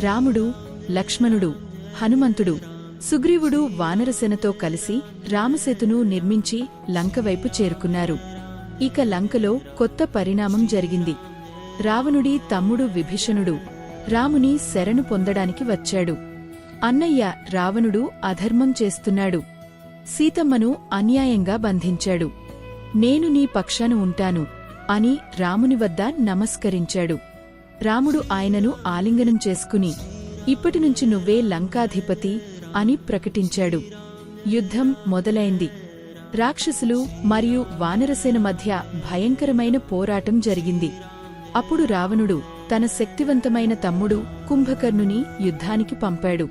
రాముడు, లక్ష్మణుడు, హనుమంతుడు, సుగ్రీవుడు వానరసేనతో కలిసి రామసేతును నిర్మించి లంకవైపు చేరుకున్నారు. ఇక లంకలో కొత్త పరిణామం జరిగింది. రావణుడి తమ్ముడు విభీషణుడు రాముని శరణు పొందడానికి వచ్చాడు. అన్నయ్య, రావణుడు అధర్మం చేస్తున్నాడు. సీతమ్మను అన్యాయంగా బంధించాడు. నేను నీ పక్షాన ఉంటాను అని రాముని వద్ద నమస్కరించాడు. రాముడు ఆయనను ఆలింగనం చేసుకుని, ఇప్పటినుంచి నువ్వే లంకాధిపతి అని ప్రకటించాడు. యుద్ధం మొదలైంది. రాక్షసులు మరియు వానరసేన మధ్య భయంకరమైన పోరాటం జరిగింది. అప్పుడు రావణుడు తన శక్తివంతమైన తమ్ముడు కుంభకర్ణుని యుద్ధానికి పంపాడు.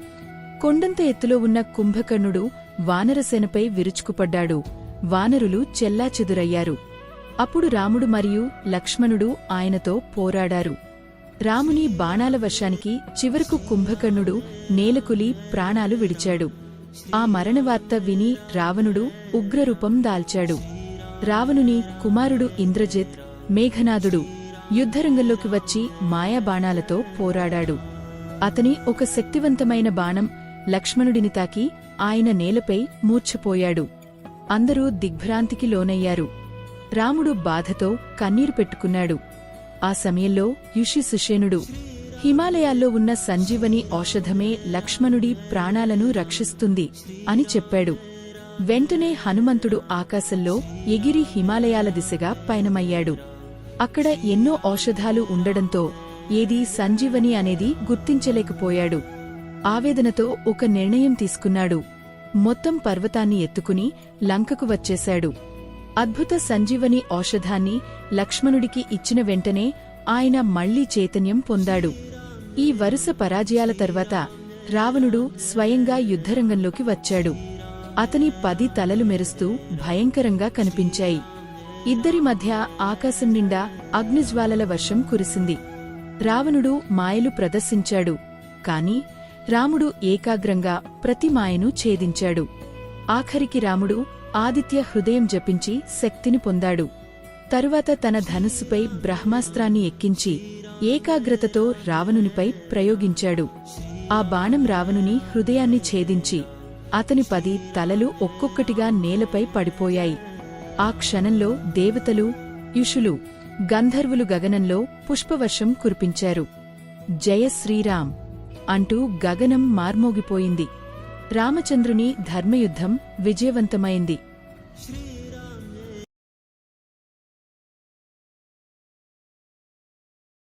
కొండంత ఎత్తులో ఉన్న కుంభకర్ణుడు వానరసేనపై విరుచుకుపడ్డాడు. వానరులు చెల్లాచెదురయ్యారు. అప్పుడు రాముడు మరియు లక్ష్మణుడు ఆయనతో పోరాడారు. రాముని బాణాల వర్షానికి చివరకు కుంభకర్ణుడు నేలకులి ప్రాణాలు విడిచాడు. ఆ మరణవార్త విని రావణుడు ఉగ్రరూపం దాల్చాడు. రావణుని కుమారుడు ఇంద్రజిత్, మేఘనాదుడు యుద్ధరంగంలోకి వచ్చి మాయాబాణాలతో పోరాడాడు. అతని ఒక శక్తివంతమైన బాణం లక్ష్మణుడిని తాకి ఆయన నేలపై మూర్ఛపోయాడు. అందరూ దిగ్భ్రాంతికి లోనయ్యారు. రాముడు బాధతో కన్నీరు పెట్టుకున్నాడు. ఆ సమయంలో యుషిసుషేనుడు, హిమాలయాల్లో ఉన్న సంజీవని ఔషధమే లక్ష్మణుడి ప్రాణాలను రక్షిస్తుంది అని చెప్పాడు. వెంటనే హనుమంతుడు ఆకాశంలో ఎగిరి హిమాలయాల దిశగా పయనమయ్యాడు. అక్కడ ఎన్నో ఔషధాలు ఉండడంతో ఏదీ సంజీవని అనేది గుర్తించలేకపోయాడు. ఆవేదనతో ఒక నిర్ణయం తీసుకున్నాడు. మొత్తం పర్వతాన్ని ఎత్తుకుని లంకకు వచ్చేశాడు. అద్భుత సంజీవని ఔషధాన్ని లక్ష్మణుడికి ఇచ్చిన వెంటనే ఆయన మళ్లీ చైతన్యం పొందాడు. ఈ వరుస పరాజయాల తర్వాత రావణుడు స్వయంగా యుద్ధరంగంలోకి వచ్చాడు. అతని 10 తలలు మెరుస్తూ భయంకరంగా కనిపించాయి. ఇద్దరి మధ్య ఆకాశం నిండా అగ్నిజ్వాలల వర్షం కురిసింది. రావణుడు మాయలు ప్రదర్శించాడు. కాని రాముడు ఏకాగ్రంగా ప్రతి మాయను ఛేదించాడు. ఆఖరికి రాముడు ఆదిత్య హృదయం జపించి శక్తిని పొందాడు. తరువాత తన ధనుస్సుపై బ్రహ్మాస్త్రాన్ని ఎక్కించి ఏకాగ్రతతో రావణునిపై ప్రయోగించాడు. ఆ బాణం రావణుని హృదయాన్ని ఛేదించి అతని 10 తలలు ఒక్కొక్కటిగా నేలపై పడిపోయాయి. ఆ క్షణంలో దేవతలు, యుషులు, గంధర్వులు గగనంలో పుష్పవర్షం కురిపించారు. జయ శ్రీరామ్ అంటూ గగనం మార్మోగిపోయింది. రామచంద్రుని ధర్మయుద్ధం విజయవంతమైంది.